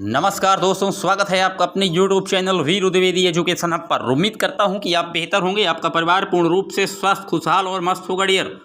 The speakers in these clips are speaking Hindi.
नमस्कार दोस्तों, स्वागत है आपका अपने YouTube चैनल वीर द्विवेदी एजुकेशन हब पर। उम्मीद करता हूं कि आप बेहतर होंगे, आपका परिवार पूर्ण रूप से स्वस्थ, खुशहाल और मस्त होगा डियर।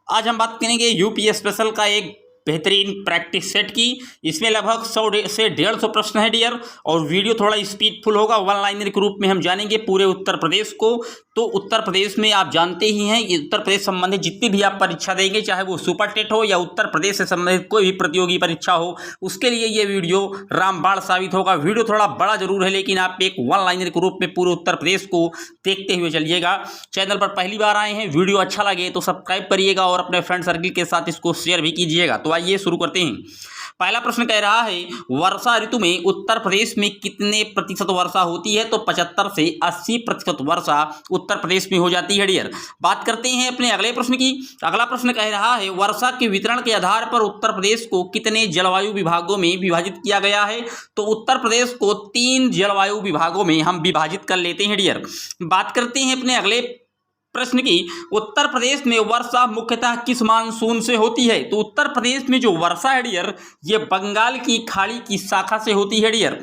आज हम बात करेंगे यूपी स्पेशल का एक बेहतरीन प्रैक्टिस सेट की। इसमें लगभग 100 से 150 प्रश्न है डियर, और वीडियो थोड़ा स्पीडफुल होगा। वन लाइनर के रूप में हम जानेंगे पूरे उत्तर प्रदेश को। तो उत्तर प्रदेश में आप जानते ही हैं, ये उत्तर प्रदेश संबंधित जितनी भी आप परीक्षा देंगे, चाहे वो सुपर टेट हो या उत्तर प्रदेश से संबंधित कोई भी प्रतियोगी परीक्षा हो, उसके लिए ये वीडियो रामबाण साबित होगा। वीडियो थोड़ा बड़ा जरूर है, लेकिन आप एक वन लाइनर के रूप में पूरे उत्तर प्रदेश को देखते हुए चलिएगा। चैनल पर पहली बार आए हैं, वीडियो अच्छा लगे तो सब्सक्राइब करिएगा और अपने फ्रेंड सर्किल के साथ इसको शेयर भी कीजिएगा। तो आइए शुरू करते हैं। पहला प्रश्न कह रहा है, वर्षा ऋतु में उत्तर प्रदेश में कितने प्रतिशत वर्षा होती है? तो 75 से 80% वर्षा उत्तर प्रदेश में हो जाती है डियर। बात करते हैं अपने अगले प्रश्न की। अगला प्रश्न कह रहा है, वर्षा के वितरण के आधार पर उत्तर प्रदेश को कितने जलवायु विभागों में विभाजित किया गया है? तो उत्तर प्रदेश को 3 जलवायु विभागों में हम विभाजित कर लेते हैं डियर। बात करते हैं अपने अगले प्रश्न की। उत्तर प्रदेश में वर्षा मुख्यतः किस मानसून से होती है? तो उत्तर प्रदेश में जो वर्षा है डियर, ये बंगाल की खाड़ी की शाखा से होती है डियर।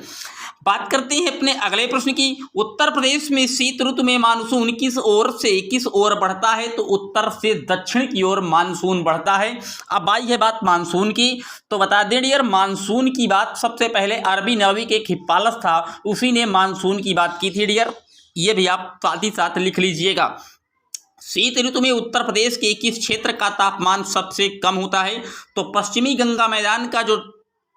बात करते हैं अपने अगले प्रश्न की। उत्तर प्रदेश में शीत ऋतु में मानसून किस ओर से किस ओर बढ़ता है? तो उत्तर से दक्षिण की ओर मानसून बढ़ता है। अब आई है बात मानसून की, तो बता दें डियर, मानसून की बात सबसे पहले अरबी नबी के हिप्पालस था, उसी ने मानसून की बात की थी डियर। ये भी आप साथ ही साथ लिख लीजिएगा। शीत ऋतु में उत्तर प्रदेश के किस क्षेत्र का तापमान सबसे कम होता है? तो पश्चिमी गंगा मैदान का जो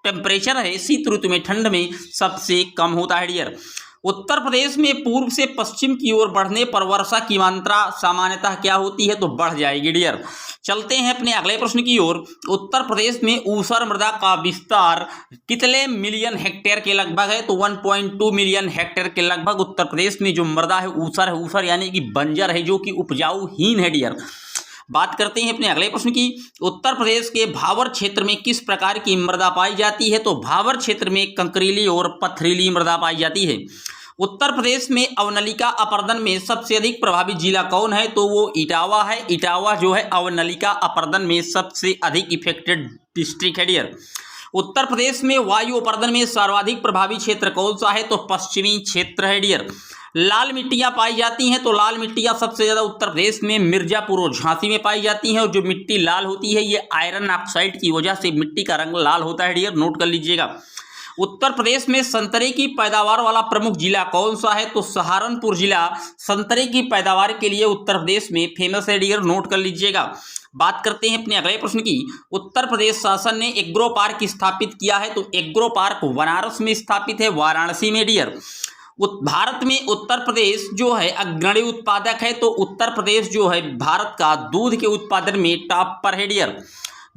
टेम्परेचर है शीत ऋतु में, ठंड में सबसे कम होता है डियर। उत्तर प्रदेश में पूर्व से पश्चिम की ओर बढ़ने पर वर्षा की मात्रा सामान्यतः क्या होती है? तो बढ़ जाएगी डियर। चलते हैं अपने अगले प्रश्न की ओर। उत्तर प्रदेश में ऊसर मृदा का विस्तार कितने मिलियन हेक्टेयर के लगभग है? तो 1.2 मिलियन हेक्टेयर के लगभग उत्तर प्रदेश में जो मृदा है ऊसर यानी कि बंजर है, जो कि उपजाऊहीन है डियर। बात करते हैं अपने अगले प्रश्न की। उत्तर प्रदेश के भावर क्षेत्र में किस प्रकार की मृदा पाई जाती है? तो भावर क्षेत्र में कंकरीली और पथरीली मृदा पाई जाती है। उत्तर प्रदेश में अवनलिका अपर्दन में सबसे अधिक प्रभावित जिला कौन है? तो वो इटावा है। इटावा जो है अवनलिका अपर्दन में सबसे अधिक इफेक्टेड डिस्ट्रिक्ट है डियर। उत्तर प्रदेश में वायु अपर्दन में सर्वाधिक प्रभावी क्षेत्र कौन सा है? तो पश्चिमी क्षेत्र है डियर। लाल मिट्टियां पाई जाती हैं, तो लाल मिट्टियां सबसे ज्यादा उत्तर प्रदेश में मिर्जापुर और झांसी में पाई जाती हैं। और जो मिट्टी लाल होती है, ये आयरन ऑक्साइड की वजह से मिट्टी का रंग लाल होता है डियर, नोट कर लीजिएगा। उत्तर प्रदेश में संतरे की पैदावार वाला प्रमुख जिला कौन सा है? तो सहारनपुर जिला संतरे की पैदावार के लिए उत्तर प्रदेश में फेमस है डियर, नोट कर लीजिएगा। बात करते हैं अपने अगले प्रश्न की। उत्तर प्रदेश शासन ने एग्रो पार्क स्थापित किया है, तो एग्रो पार्क बनारस में स्थापित है, वाराणसी में डियर। भारत में उत्तर प्रदेश जो है अग्रणी उत्पादक है, तो उत्तर प्रदेश जो है भारत का दूध के उत्पादन में टॉप पर है डियर।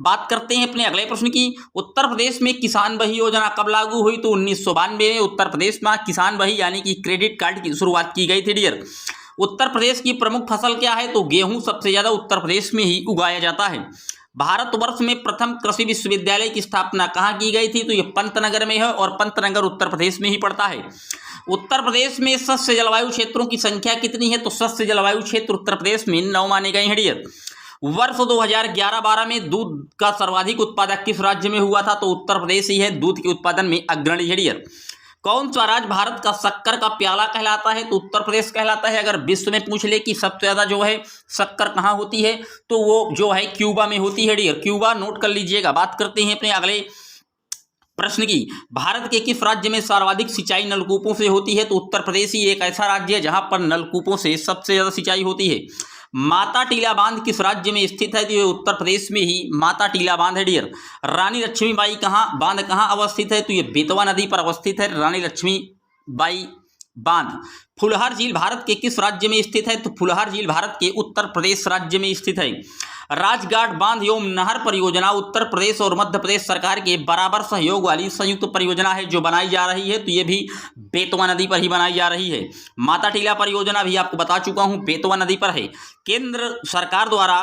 बात करते हैं अपने अगले प्रश्न की। उत्तर प्रदेश में किसान बही योजना कब लागू हुई? तो 1992 में उत्तर प्रदेश में किसान बही यानी कि क्रेडिट कार्ड की शुरुआत की गई थी डियर। उत्तर प्रदेश की प्रमुख फसल क्या है? तो गेहूं सबसे ज्यादा उत्तर प्रदेश में ही उगाया जाता है। भारतवर्ष में प्रथम कृषि विश्वविद्यालय की स्थापना कहाँ की गई थी? तो ये पंतनगर में है, और पंतनगर उत्तर प्रदेश में ही पड़ता है। उत्तर प्रदेश में शस्य जलवायु क्षेत्रों की संख्या कितनी है? तो शस्य जलवायु क्षेत्र उत्तर प्रदेश में 9 माने गए हैं डियर। वर्ष 2011-12 में दूध का सर्वाधिक उत्पादक किस राज्य में हुआ था? तो उत्तर प्रदेश ही है, दूध के उत्पादन में अग्रणी है डियर। कौन सा राज्य भारत का शक्कर का प्याला कहलाता है? तो उत्तर प्रदेश कहलाता है। अगर विश्व में पूछ ले कि सबसे ज्यादा जो है शक्कर कहाँ होती है, तो वो जो है क्यूबा में होती है डियर, क्यूबा, नोट कर लीजिएगा। बात करते हैं अपने अगले प्रश्न की। भारत के किस राज्य में सर्वाधिक सिंचाई नलकूपों से होती है? तो उत्तर प्रदेश ही एक ऐसा राज्य है जहां पर नलकूपों से सबसे ज्यादा सिंचाई होती है। माता टीला बांध किस राज्य में स्थित है? तो ये उत्तर प्रदेश में ही माता टीला बांध है डियर। रानी लक्ष्मीबाई बांध कहाँ अवस्थित है? तो ये बेतवा नदी पर अवस्थित है, रानी लक्ष्मीबाई बांध। फुलहर झील भारत के किस राज्य में स्थित है? तो फुलहर झील भारत के उत्तर प्रदेश राज्य में स्थित है। राजघाट बांध एवं नहर परियोजना उत्तर प्रदेश और मध्य प्रदेश सरकार के बराबर सहयोग वाली संयुक्त परियोजना है जो बनाई जा रही है, तो ये भी बेतवा नदी पर ही बनाई जा रही है। माता टीला परियोजना भी आपको बता चुका हूं, बेतवा नदी पर है। केंद्र सरकार द्वारा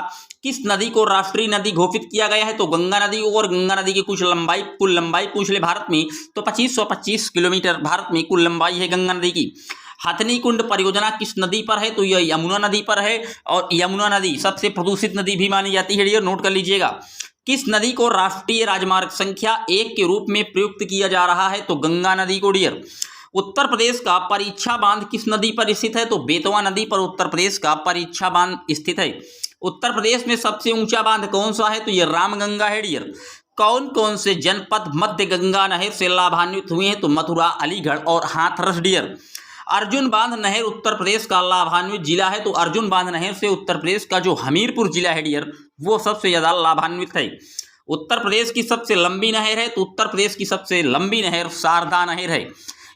किस नदी को राष्ट्रीय नदी घोषित किया गया है? तो गंगा नदी। और गंगा नदी की कुल लंबाई पूछ ले भारत में, तो 2525 किलोमीटर भारत में कुल लंबाई है गंगा नदी की। हथनी कुंड परियोजना किस नदी पर है? तो यह यमुना नदी पर है, और यमुना नदी सबसे प्रदूषित नदी भी मानी जाती है डियर, नोट कर लीजिएगा। किस नदी को राष्ट्रीय राजमार्ग संख्या 1 के रूप में प्रयुक्त किया जा रहा है? तो गंगा नदी को डियर। उत्तर प्रदेश का परीक्षा बांध किस नदी पर स्थित है? तो बेतवा नदी पर उत्तर प्रदेश का परीक्षा बांध स्थित है। उत्तर प्रदेश में सबसे ऊंचा बांध कौन सा है? तो ये रामगंगा है डियर। कौन कौन से जनपद मध्य गंगा नहर से लाभान्वित हुए हैं? तो मथुरा, अलीगढ़ और हाथरस डियर। अर्जुन बांध नहर उत्तर प्रदेश का लाभान्वित जिला है। तो अर्जुन बांध नहर से उत्तर प्रदेश का जो हमीरपुर जिला है डियर, वो सबसे ज्यादा लाभान्वित है। उत्तर प्रदेश की सबसे लंबी नहर है। तो उत्तर प्रदेश की सबसे लंबी नहर शारदा नहर है।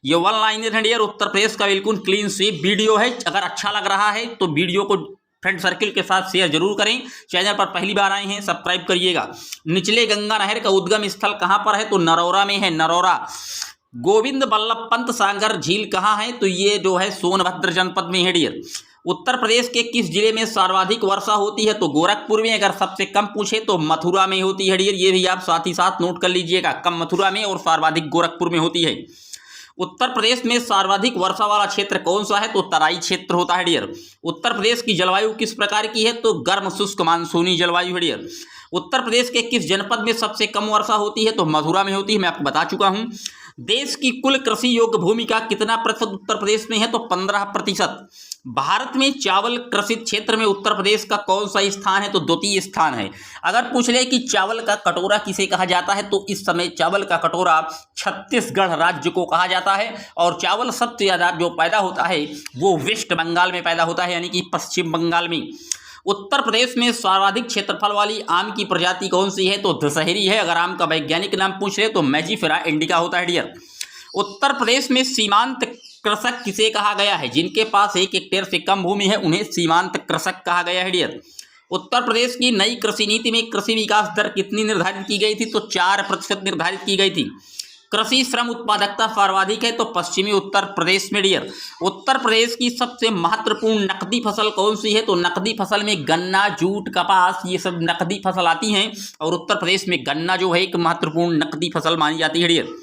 ये 1 लाइनर है डियर। उत्तर प्रदेश का बिल्कुल क्लीन स्वीप वीडियो है। अगर अच्छा लग रहा है तो वीडियो को फ्रेंड सर्किल के साथ शेयर जरूर करें। चैनल पर पहली बार आए हैं सब्सक्राइब करिएगा। निचले गंगा नहर का उद्गम स्थल कहाँ पर है? तो नरौरा में है, नरौरा। गोविंद बल्लभ पंत सागर झील कहाँ है? तो ये जो है सोनभद्र जनपद में है डियर। उत्तर प्रदेश के किस जिले में सर्वाधिक वर्षा होती है? तो गोरखपुर में। अगर सबसे कम पूछे तो मथुरा में होती है डियर। ये भी आप साथ ही साथ नोट कर लीजिएगा, कम मथुरा में और सर्वाधिक गोरखपुर में होती है। उत्तर प्रदेश में सर्वाधिक वर्षा वाला क्षेत्र कौन सा है? तो तराई क्षेत्र होता है डियर। उत्तर प्रदेश की जलवायु किस प्रकार की है? तो गर्म शुष्क मानसूनी जलवायु है डियर। उत्तर प्रदेश के किस जनपद में सबसे कम वर्षा होती है? तो मथुरा में होती है, मैं आपको बता चुका हूं। देश की कुल कृषि योग्य भूमि का कितना प्रतिशत उत्तर प्रदेश में है? तो 15%। भारत में चावल कृषि क्षेत्र में उत्तर प्रदेश का कौन सा स्थान है? तो द्वितीय स्थान है। अगर पूछ ले कि चावल का कटोरा किसे कहा जाता है, तो इस समय चावल का कटोरा छत्तीसगढ़ राज्य को कहा जाता है। और चावल सबसे ज्यादा जो पैदा होता है वो वेस्ट बंगाल में पैदा होता है, यानी कि पश्चिम बंगाल में। उत्तर प्रदेश में सर्वाधिक क्षेत्रफल वाली आम की प्रजाति कौन सी है? तो दशहरी है। अगर आम का वैज्ञानिक नाम पूछ रहे तो मैजिफेरा इंडिका होता है डियर। उत्तर प्रदेश में सीमांत कृषक किसे कहा गया है? जिनके पास 1 हेक्टेयर से कम भूमि है उन्हें सीमांत कृषक कहा गया है डियर। उत्तर प्रदेश की नई कृषि नीति में कृषि विकास दर कितनी निर्धारित की गई थी? तो 4% निर्धारित की गई थी। कृषि श्रम उत्पादकता सर्वाधिक है। तो पश्चिमी उत्तर प्रदेश में डियर। उत्तर प्रदेश की सबसे महत्वपूर्ण नकदी फसल कौन सी है? तो नकदी फसल में गन्ना, जूट, कपास, ये सब नकदी फसल आती हैं। और उत्तर प्रदेश में गन्ना जो है एक महत्वपूर्ण नकदी फसल मानी जाती है डियर।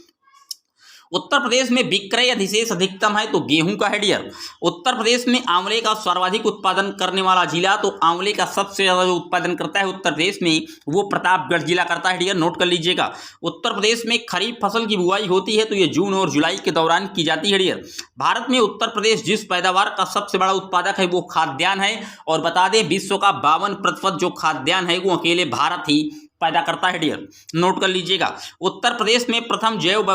उत्तर प्रदेश में विक्रय अधिशेष अधिकतम है। तो गेहूं का है डियर। उत्तर प्रदेश में आंवले का सर्वाधिक उत्पादन करने वाला जिला, तो आंवले का सबसे ज्यादा जो उत्पादन करता है उत्तर प्रदेश में वो प्रतापगढ़ जिला करता है डियर, नोट कर लीजिएगा। उत्तर प्रदेश में खरीफ फसल की बुआई होती है तो ये जून और जुलाई के दौरान की जाती है डियर। भारत में उत्तर प्रदेश जिस पैदावार का सबसे बड़ा उत्पादक है वो खाद्यान्न है। और बता दें विश्व का 52% जो खाद्यान्न है वो अकेले भारत ही पैदा करता है डियर, नोट कर लीजिएगा। उत्तर प्रदेश में प्रथम जैव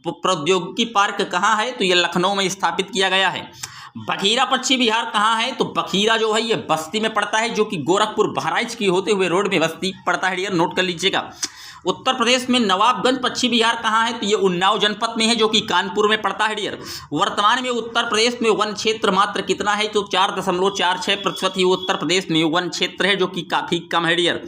प्रौद्योगिकी पार्क कहाँ है? तो ये लखनऊ में स्थापित किया गया है। बखीरा पश्चिमी बिहार कहाँ है? तो बखीरा जो है ये बस्ती में पड़ता है, जो कि गोरखपुर बहराइच की होते हुए रोड में बस्ती पड़ता है डियर, नोट कर लीजिएगा। उत्तर प्रदेश में नवाबगंज पश्चिमी बिहार कहाँ है? तो ये उन्नाव जनपद में है, जो कि कानपुर में पड़ता है डियर। वर्तमान में उत्तर प्रदेश में वन क्षेत्र मात्र कितना है? तो 4.46% ही उत्तर प्रदेश में वन क्षेत्र है, जो कि काफी कम है डियर।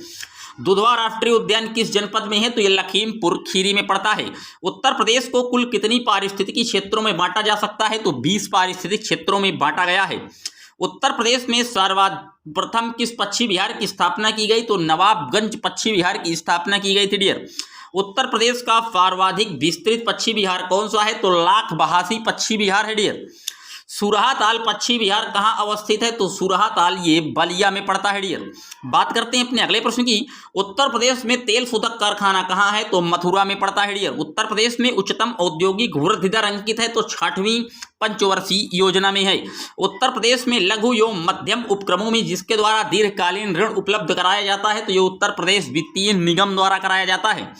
दुधवा राष्ट्रीय उद्यान किस जनपद में है? तो ये लखीमपुर खीरी में पड़ता है। उत्तर प्रदेश को कुल कितनी पारिस्थितिकी क्षेत्रों में बांटा जा सकता है? तो 20 पारिस्थितिक क्षेत्रों में बांटा गया है। उत्तर प्रदेश में सर्वप्रथम किस पश्चिमी बिहार की स्थापना की गई? तो नवाबगंज पश्चिमी बिहार की स्थापना की गई थी डियर। उत्तर प्रदेश का सर्वाधिक विस्तृत पश्चिमी बिहार कौन सा है? तो लाख बहासी पश्चिमी बिहार है डियर। सुरहाताल पश्चिमी बिहार कहाँ अवस्थित है? तो सुरहाताल ये बलिया में पड़ता है डियर। बात करते हैं अपने अगले प्रश्न की। उत्तर प्रदेश में तेल शोधक कारखाना कहाँ है? तो मथुरा में पड़ता है डियर। उत्तर प्रदेश में उच्चतम औद्योगिक वृद्धि दर अंकित है, तो 6वीं पंचवर्षीय योजना में है। उत्तर प्रदेश में लघु एवं मध्यम उपक्रमों में जिसके द्वारा दीर्घकालीन ऋण उपलब्ध कराया जाता है, तो ये उत्तर प्रदेश वित्तीय निगम द्वारा कराया जाता है।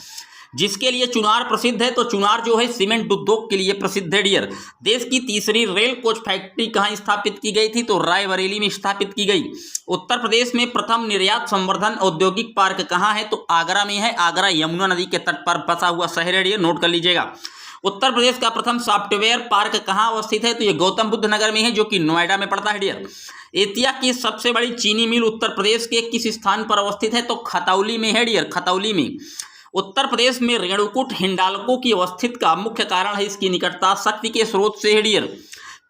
जिसके लिए चुनार प्रसिद्ध है, तो चुनार जो है सीमेंट उद्योग के लिए प्रसिद्ध है डियर। देश की तीसरी रेल कोच फैक्ट्री कहाँ स्थापित की गई थी? तो रायबरेली में स्थापित की गई। उत्तर प्रदेश में प्रथम निर्यात संवर्धन औद्योगिक पार्क कहाँ है? तो आगरा में है। आगरा यमुना नदी के तट पर बसा हुआ शहर है डियर, नोट कर लीजिएगा। उत्तर प्रदेश का प्रथम सॉफ्टवेयर पार्क कहाँ अवस्थित है? तो ये गौतम बुद्ध नगर में है, जो कि नोएडा में पड़ता है डियर। एशिया की सबसे बड़ी चीनी मिल उत्तर प्रदेश के किस स्थान पर अवस्थित है? तो खतौली में है डियर, खतौली में। उत्तर प्रदेश में रेणुकूट हिंडाल्को की अवस्थित का मुख्य कारण है इसकी निकटता शक्ति के स्रोत से है डियर।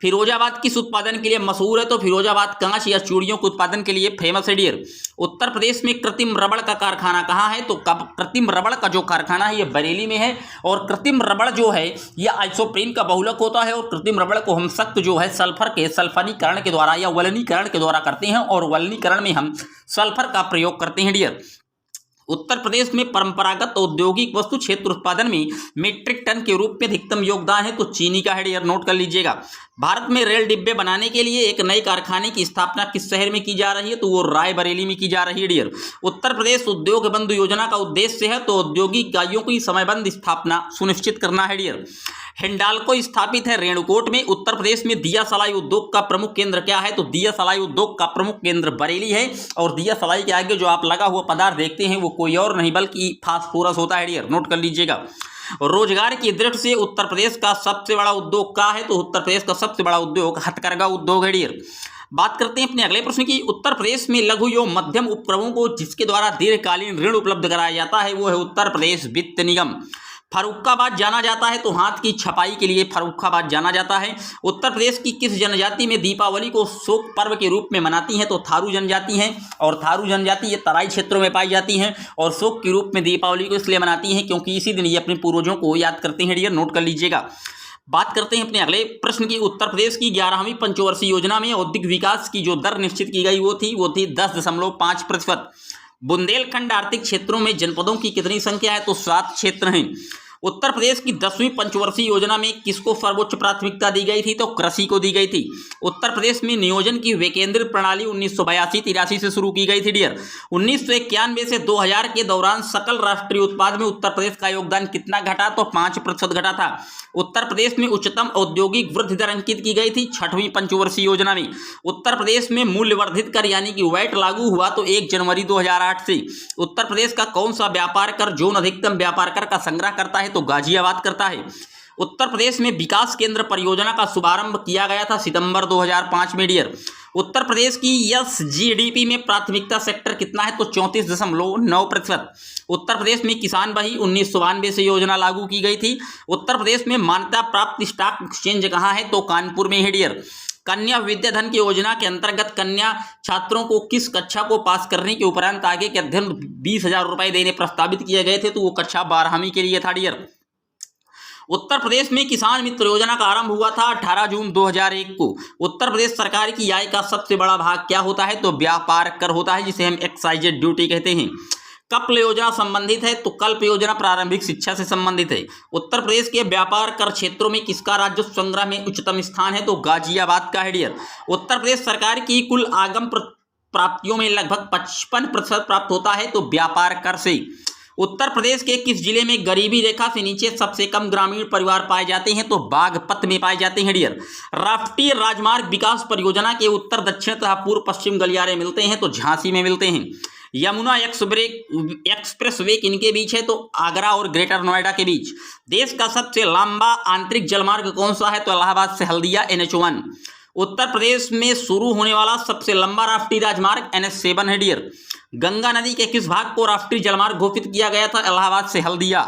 फिरोजाबाद किस उत्पादन के लिए मशहूर है? तो फिरोजाबाद कांच या चूड़ियों के उत्पादन के लिए फेमस है डियर। उत्तर प्रदेश में कृत्रिम रबड़ का कारखाना कहाँ है? तो कृत्रिम रबड़ का जो कारखाना है ये बरेली में है। और कृत्रिम रबड़ जो है ये आइसोप्रीन का बहुलक होता है। और कृत्रिम रबड़ को हम सख्त जो है सल्फर के सल्फनीकरण के द्वारा या वलनीकरण के द्वारा करते हैं, और वलनीकरण में हम सल्फर का प्रयोग करते हैं डियर। उत्तर प्रदेश में परंपरागत औद्योगिक वस्तु क्षेत्र उत्पादन में मीट्रिक टन के रूप में अधिकतम योगदान है तो चीनी का है डियर, नोट कर लीजिएगा। भारत में रेल डिब्बे बनाने के लिए एक नए कारखाने की स्थापना किस शहर में की जा रही है तो वो रायबरेली में की जा रही है डियर। उत्तर प्रदेश उद्योग बंधु योजना का उद्देश्य है तो औद्योगिक इकाइयों की समयबद्ध स्थापना सुनिश्चित करना है डियर। हिंडाल्को स्थापित है रेणुकूट में। उत्तर प्रदेश में दिया सलाई उद्योग का प्रमुख केंद्र क्या है तो दिया सलाई उद्योग का प्रमुख केंद्र बरेली है। और दिया सलाई के आगे जो आप लगा हुआ पदार्थ देखते हैं वो कोई और नहीं बल्कि फास्फोरस होता है डियर, नोट कर लीजिएगा। रोजगार की दृष्टि से उत्तर प्रदेश का सबसे बड़ा उद्योग क्या है तो उत्तर प्रदेश का सबसे बड़ा उद्योग हथकरघा उद्योग है डियर। बात करते हैं अपने अगले प्रश्न की। उत्तर प्रदेश में लघु एवं मध्यम उपक्रमों को जिसके द्वारा दीर्घकालीन ऋण उपलब्ध कराया जाता है वो है उत्तर प्रदेश वित्त निगम। फर्रुखाबाद जाना जाता है तो हाथ की छपाई के लिए फर्रुखाबाद जाना जाता है। उत्तर प्रदेश की किस जनजाति में दीपावली को शोक पर्व के रूप में मनाती है तो थारू जनजाति है। और थारू जनजाति ये तराई क्षेत्रों में पाई जाती हैं और शोक के रूप में दीपावली को इसलिए मनाती हैं क्योंकि इसी दिन ये अपने पूर्वजों को याद करते हैं डियर, नोट कर लीजिएगा। बात करते हैं अपने अगले प्रश्न की। उत्तर प्रदेश की 11वीं पंचवर्षीय योजना में औद्योगिक विकास की जो दर निश्चित की गई वो थी 10.5%। बुंदेलखंड आर्थिक क्षेत्रों में जनपदों की कितनी संख्या है तो 7 क्षेत्र हैं। उत्तर प्रदेश की 10वीं पंचवर्षीय योजना में किसको सर्वोच्च प्राथमिकता दी गई थी तो कृषि को दी गई थी। उत्तर प्रदेश में नियोजन की विकेंद्रित प्रणाली 1982-83 से शुरू की गई थी डियर। 1991 से 2000 के दौरान सकल राष्ट्रीय उत्पाद में उत्तर प्रदेश का योगदान कितना घटा तो 5% घटा था। उत्तर प्रदेश में उच्चतम औद्योगिक वृद्धि दर अंकित की गई थी 6वीं पंचवर्षीय योजना में। उत्तर प्रदेश में मूल्यवर्धित कर यानी कि वैट लागू हुआ तो 1 जनवरी 2008 से। उत्तर प्रदेश का कौन सा व्यापार कर जोन अधिकतम व्यापार कर का संग्रह करता है तो गाजियाबाद करता है। उत्तर प्रदेश में विकास केंद्र परियोजना का शुभारंभ किया गया था सितंबर 2005 में डियर। उत्तर प्रदेश की एसजीडीपी में प्राथमिकता सेक्टर कितना है तो 34.9%। उत्तर प्रदेश में किसान बही 1992 से योजना लागू की गई थी। उत्तर प्रदेश में मान्यता प्राप्त स्टॉक एक्सचेंज कहाँ है तो कानपुर में है डियर। कन्या विद्याधन की योजना के अंतर्गत कन्या छात्रों को किस कक्षा को पास करने के उपरांत आगे के अध्ययन 20,000 रुपए देने प्रस्तावित किए गए थे तो वो कक्षा 12वीं के लिए था डियर। उत्तर प्रदेश में किसान मित्र योजना का आरंभ हुआ था 18 जून 2001 को। उत्तर प्रदेश सरकार की आय का सबसे बड़ा भाग क्या होता है तो व्यापार कर होता है जिसे हम एक्साइज ड्यूटी कहते हैं। कल्प योजना संबंधित है तो कल्प योजना प्रारंभिक शिक्षा से संबंधित है। उत्तर प्रदेश के व्यापार कर क्षेत्रों में किसका राजस्व संग्रह में उच्चतम स्थान है तो गाजियाबाद का है डियर। उत्तर प्रदेश सरकार की कुल आगम प्राप्तियों में लगभग 55% प्राप्त होता है तो व्यापार कर से। उत्तर प्रदेश के किस जिले में गरीबी रेखा से नीचे सबसे कम ग्रामीण परिवार पाए जाते हैं तो बागपत में पाए जाते हैं डियर। राष्ट्रीय राजमार्ग विकास परियोजना के उत्तर दक्षिण तथा पूर्व पश्चिम गलियारे मिलते हैं तो झांसी में मिलते हैं। यमुना एक्सप्रेस वे किनके बीच है तो आगरा और ग्रेटर नोएडा के बीच। देश का सबसे लंबा आंतरिक जलमार्ग कौन सा है तो इलाहाबाद से हल्दिया NH1। उत्तर प्रदेश में शुरू होने वाला सबसे लंबा राष्ट्रीय राजमार्ग NH7 है डियर। गंगा नदी के किस भाग को राष्ट्रीय जलमार्ग घोषित किया गया था इलाहाबाद से हल्दिया।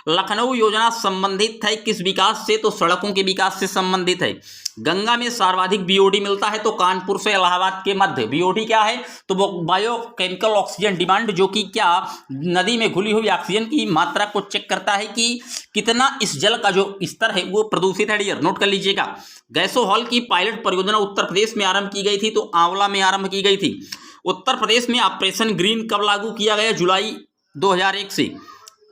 लखनऊ योजना संबंधित है किस विकास से तो सड़कों के विकास से संबंधित है। गंगा में सर्वाधिक बीओडी मिलता है तो कानपुर से इलाहाबाद के मध्य। बीओडी क्या है तो वो बायोकेमिकल ऑक्सीजन डिमांड जो कि क्या नदी में घुली हुई ऑक्सीजन की मात्रा को चेक करता है कि कितना इस जल का जो स्तर है वो प्रदूषित है डियर, नोट कर लीजिएगा। गैसोहॉल की पायलट परियोजना उत्तर प्रदेश में आरंभ की गई थी तो आंवला में आरंभ की गई थी। उत्तर प्रदेश में ऑपरेशन ग्रीन कब लागू किया गया जुलाई 2001 से।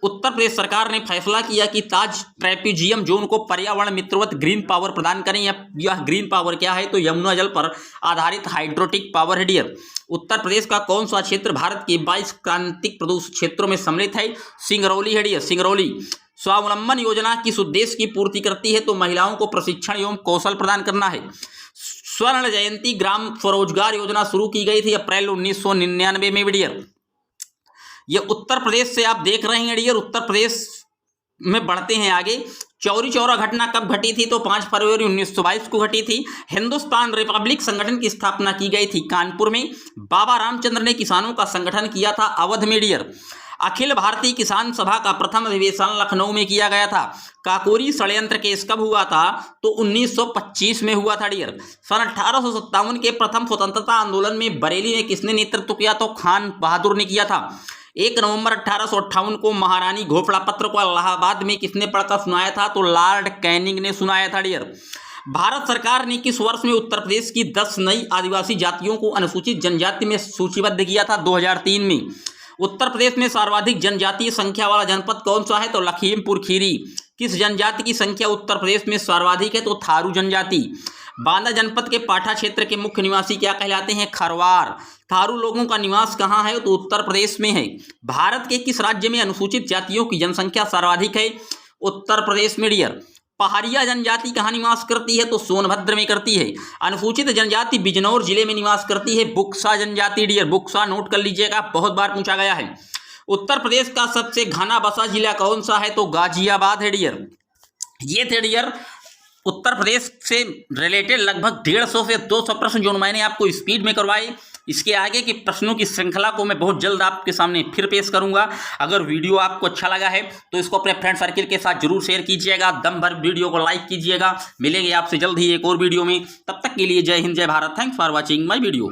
उत्तर प्रदेश सरकार ने फैसला किया कि ताज ट्रेपीजियम जोन को पर्यावरण मित्रवत ग्रीन पावर प्रदान करें। यह ग्रीन पावर क्या है तो यमुना जल पर आधारित हाइड्रोटिक पावर है डियर। उत्तर प्रदेश का कौन सा क्षेत्र भारत के 22 क्रांतिक प्रदूषित क्षेत्रों में सम्मिलित है सिंगरौली है डियर, सिंगरौली। स्वावलंबन योजना किस उद्देश्य की पूर्ति करती है तो महिलाओं को प्रशिक्षण एवं कौशल प्रदान करना है। स्वर्ण जयंती ग्राम स्वरोजगार योजना शुरू की गई थी अप्रैल 1999 में डियर। ये उत्तर प्रदेश से आप देख रहे हैं डियर। उत्तर प्रदेश में बढ़ते हैं आगे। चौरी चौरा घटना कब घटी थी तो 5 फरवरी 1922 को घटी थी। हिंदुस्तान रिपब्लिक संगठन की स्थापना की गई थी कानपुर में। बाबा रामचंद्र ने किसानों का संगठन किया था अवध में डियर। अखिल भारतीय किसान सभा का प्रथम अधिवेशन लखनऊ में किया गया था। काकोरी षड्यंत्र केस कब हुआ था तो 1925 में हुआ था डियर। सन 1857 के प्रथम स्वतंत्रता आंदोलन में बरेली में किसने नेतृत्व किया तो खान बहादुर ने किया था। 1 नवंबर 1858 को महारानी घोषणा पत्र को इलाहाबाद में किसने पढ़कर सुनाया था तो लॉर्ड कैनिंग ने सुनाया था डियर। भारत सरकार ने किस वर्ष में उत्तर प्रदेश की 10 नई आदिवासी जातियों को अनुसूचित जनजाति में सूचीबद्ध किया था 2003 में। उत्तर प्रदेश में सर्वाधिक जनजातीय संख्या वाला जनपद कौन सा है? तो लखीमपुर खीरी। किस जनजाति की संख्या उत्तर प्रदेश में सर्वाधिक है? तो थारू जनजाति। बांदा जनपद के पाठा क्षेत्र के मुख्य निवासी क्या कहलाते हैं? खरवार। थारू लोगों का निवास कहाँ है? तो उत्तर प्रदेश में है। भारत के किस राज्य में अनुसूचित जातियों की जनसंख्या सर्वाधिक है? उत्तर प्रदेश में डियर। पहाड़िया जनजाति कहाँ निवास करती है? तो सोनभद्र में करती है। अनुसूचित जनजाति बिजनौर जिले में निवास करती है। बुक्सा जनजाति डियर। बुक्सा नोट कर लीजिएगा, बहुत बार पूछा गया है। उत्तर प्रदेश का सबसे घना बसा जिला कौन सा है? तो गाजियाबाद है डियर। ये थे डियर उत्तर प्रदेश से रिलेटेड लगभग 150 से 200 प्रश्न जो मैंने आपको स्पीड में करवाए। इसके आगे के प्रश्नों की श्रृंखला को मैं बहुत जल्द आपके सामने फिर पेश करूंगा। अगर वीडियो आपको अच्छा लगा है तो इसको अपने फ्रेंड सर्किल के साथ जरूर शेयर कीजिएगा, दम भर वीडियो को लाइक कीजिएगा। मिलेंगे आपसे जल्द ही एक और वीडियो में, तब तक के लिए जय हिंद जय Bharat. Thanks for watching my video.